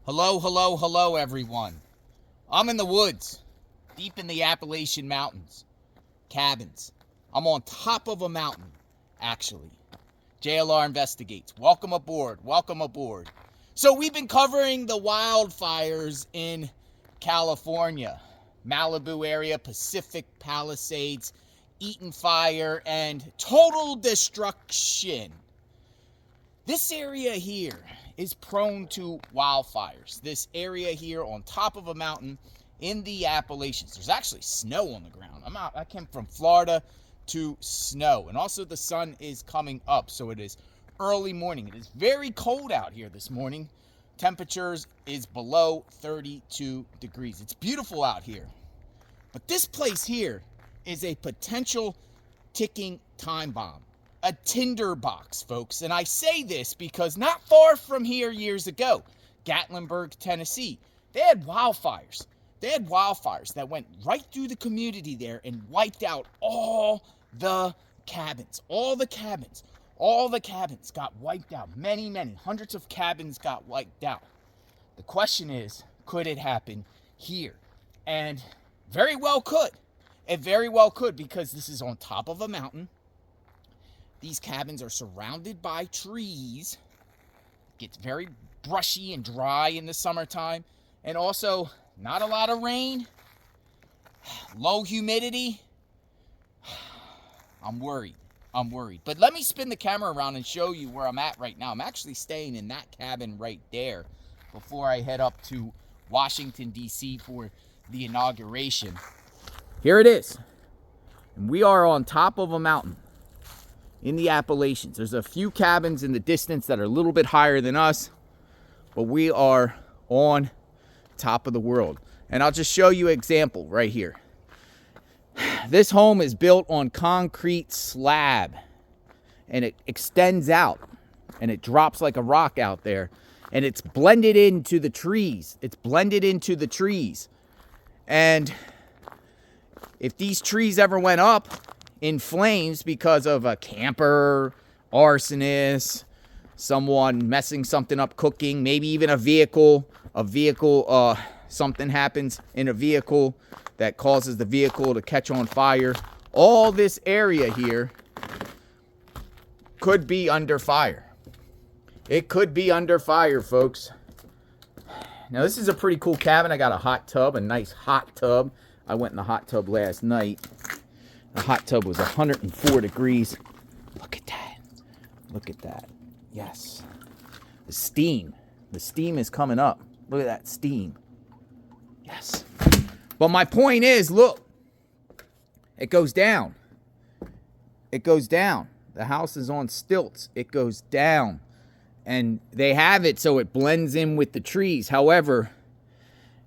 Hello, hello, hello, everyone. I'm in the woods, deep in the Appalachian Mountains. Cabins. I'm on top of a mountain, actually. JLR Investigates. Welcome aboard. Welcome aboard. So we've been covering the wildfires in California, Malibu area, Pacific Palisades, Eaton Fire, and total destruction. This area here is prone to wildfires. This area here on top of a mountain in the Appalachians. There's actually snow on the ground. I came from Florida to snow. And also the sun is coming up. So it is early morning. It is very cold out here this morning. Temperatures is below 32 degrees. It's beautiful out here. But this place here is a potential ticking time bomb. A tinderbox, folks. And I say this because not far from here years ago, Gatlinburg, Tennessee, they had wildfires. They had wildfires that went right through the community there and wiped out all the cabins. All the cabins got wiped out. Many, hundreds of cabins got wiped out. The question is, could it happen here? And very well could. It very well could, because this is on top of a mountain. These cabins are surrounded by trees. It gets very brushy and dry in the summertime. And also, not a lot of rain. Low humidity. I'm worried. But let me spin the camera around and show you where I'm at right now. I'm actually staying in that cabin right there before I head up to Washington, D.C. for the inauguration. Here it is. And we are on top of a mountain in the Appalachians. There's a few cabins in the distance that are a little bit higher than us, but we are on top of the world. And I'll just show you an example right here. This home is built on concrete slab, and it extends out, and it drops like a rock out there, and it's blended into the trees. And if these trees ever went up in flames because of a camper, arsonist, someone messing something up cooking, maybe even a vehicle, something happens in a vehicle that causes the vehicle to catch on fire. All this area here could be under fire. It could be under fire, folks. Now, this is a pretty cool cabin. I got a hot tub, a nice hot tub. I went in the hot tub last night. The hot tub was 104 degrees. Look at that. Yes. The steam is coming up. Look at that steam. Yes. But my point is, look. It goes down. The house is on stilts. It goes down. And they have it so it blends in with the trees. However,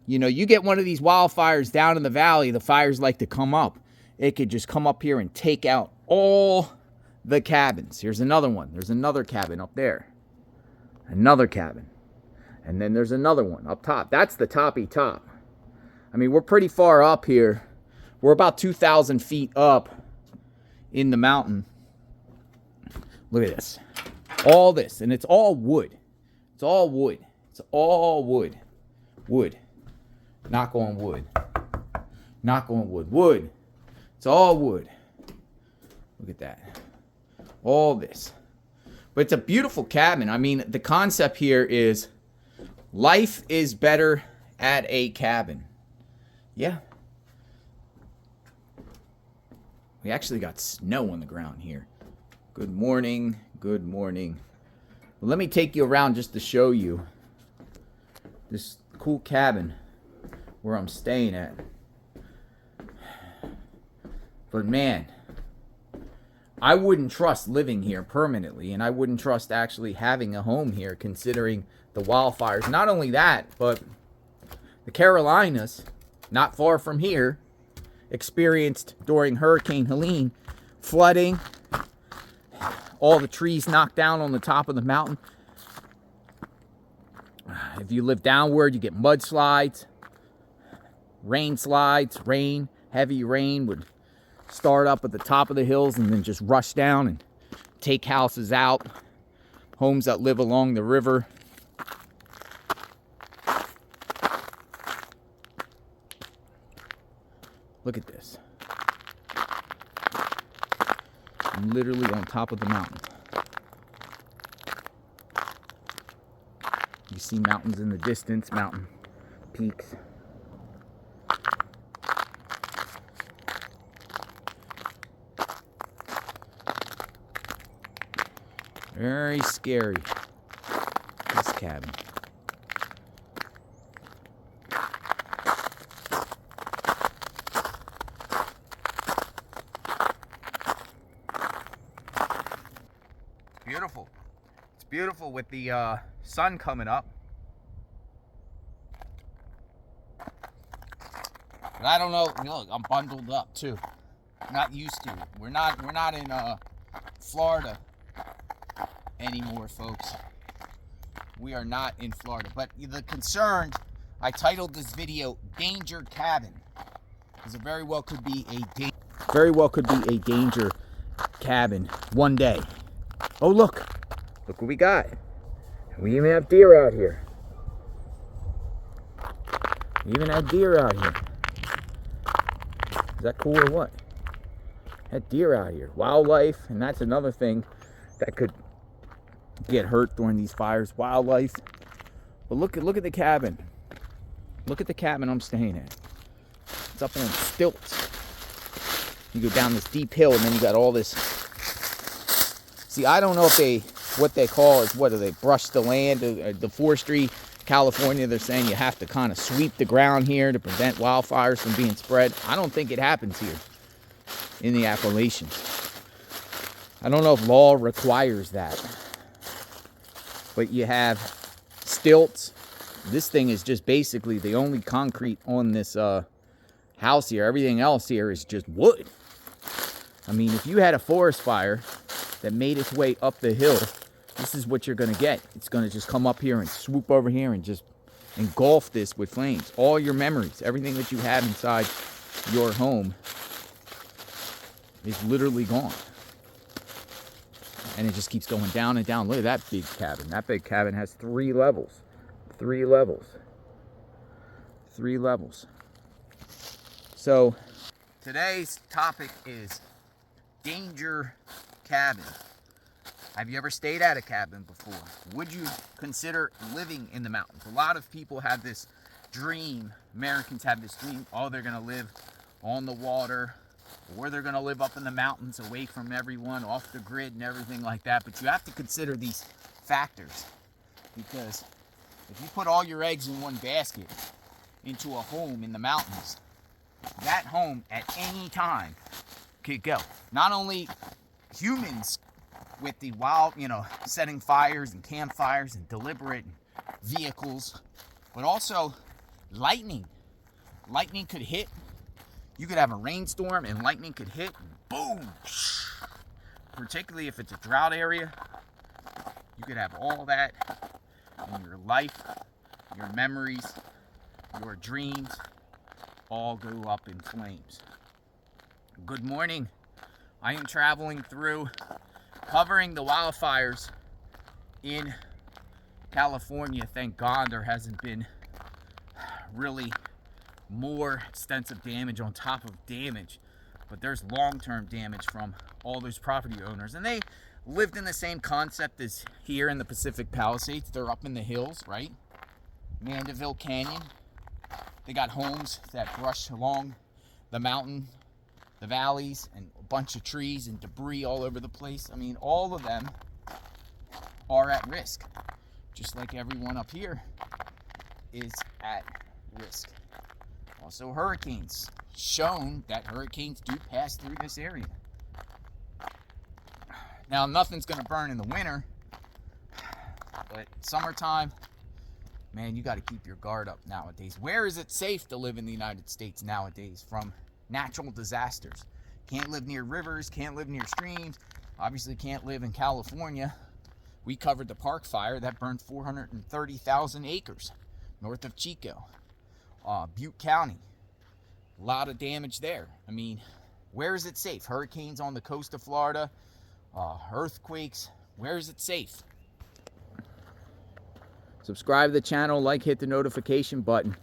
you get one of these wildfires down in the valley, the fires like to come up. It could just come up here and take out all the cabins. Here's another one. There's another cabin up there. Another cabin. And then there's another one up top. That's the toppy top. I mean, we're pretty far up here. We're about 2,000 feet up in the mountain. Look at this. All this. And it's all wood. Wood. Knock on wood. Wood. It's all wood. Look at that. All this. But it's a beautiful cabin. I mean, the concept here is life is better at a cabin. Yeah. We actually got snow on the ground here. Good morning. Well, let me take you around just to show you this cool cabin where I'm staying at. But man, I wouldn't trust living here permanently, and I wouldn't trust actually having a home here considering the wildfires. Not only that, but the Carolinas, not far from here, experienced during Hurricane Helene flooding, all the trees knocked down on the top of the mountain. If you live downward, you get mudslides, heavy rain would start up at the top of the hills and then just rush down and take houses out. Homes that live along the river. Look at this. I'm literally on top of the mountain. You see mountains in the distance, mountain peaks. Very scary, this cabin. Beautiful. It's beautiful with the sun coming up. But I don't know. Look, I'm bundled up too. Not used to it. We're not in Florida anymore, folks. We are not in Florida. But the concern, I titled this video "Danger Cabin," because it very well could be a danger cabin one day. Oh, look what we got. We even have deer out here. We even have deer out here. Is that cool or what? Had deer out here. Wildlife, and that's another thing that could get hurt during these fires. Wildlife. But look at the cabin. Look at the cabin I'm staying at. It's up on stilts. You go down this deep hill, and then you got all this. See, I don't know if what they call is, what do they, brush the land? The forestry, California, they're saying you have to kind of sweep the ground here to prevent wildfires from being spread. I don't think it happens here in the Appalachians. I don't know if law requires that. But you have stilts. This thing is just basically the only concrete on this house here. Everything else here is just wood. I mean, if you had a forest fire that made its way up the hill, this is what you're going to get. It's going to just come up here and swoop over here and just engulf this with flames. All your memories, everything that you have inside your home is literally gone. And it just keeps going down and down. Look at that big cabin. That big cabin has 3 levels. 3 levels. 3 levels. So today's topic is danger cabin. Have you ever stayed at a cabin before? Would you consider living in the mountains? A lot of people have this dream. Americans have this dream. Oh, they're going to live on the water, or they're going to live up in the mountains away from everyone, off the grid and everything like that. But you have to consider these factors, because if you put all your eggs in one basket into a home in the mountains, that home at any time could go. Not only humans with the wild, setting fires and campfires and deliberate vehicles, but also lightning. Lightning could hit. You could have a rainstorm and lightning could hit, and boom! Particularly if it's a drought area, you could have all that in your life, your memories, your dreams, all go up in flames. Good morning. I am traveling through, covering the wildfires in California. Thank God there hasn't been really more extensive damage on top of damage, but there's long-term damage from all those property owners, and they lived in the same concept as here in the Pacific Palisades. They're up in the hills, right? Mandeville Canyon. They got homes that brush along the mountain, the valleys, and a bunch of trees and debris all over the place. I mean, all of them are at risk, just like everyone up here is at risk. Also, hurricanes. Shown that hurricanes do pass through this area. Now, nothing's going to burn in the winter, but summertime, man, you got to keep your guard up nowadays. Where is it safe to live in the United States nowadays from natural disasters? Can't live near rivers, can't live near streams, obviously can't live in California. We covered the Park Fire that burned 430,000 acres north of Chico. Butte County, a lot of damage there. I mean, where is it safe? Hurricanes on the coast of Florida, earthquakes, where is it safe? Subscribe to the channel, like, hit the notification button.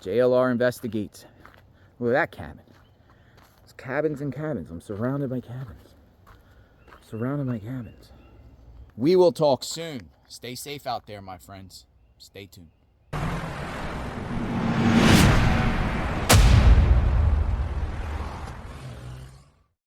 JLR Investigates. Look at that cabin. It's cabins and cabins. I'm surrounded by cabins. Surrounded by cabins. We will talk soon. Stay safe out there, my friends. Stay tuned.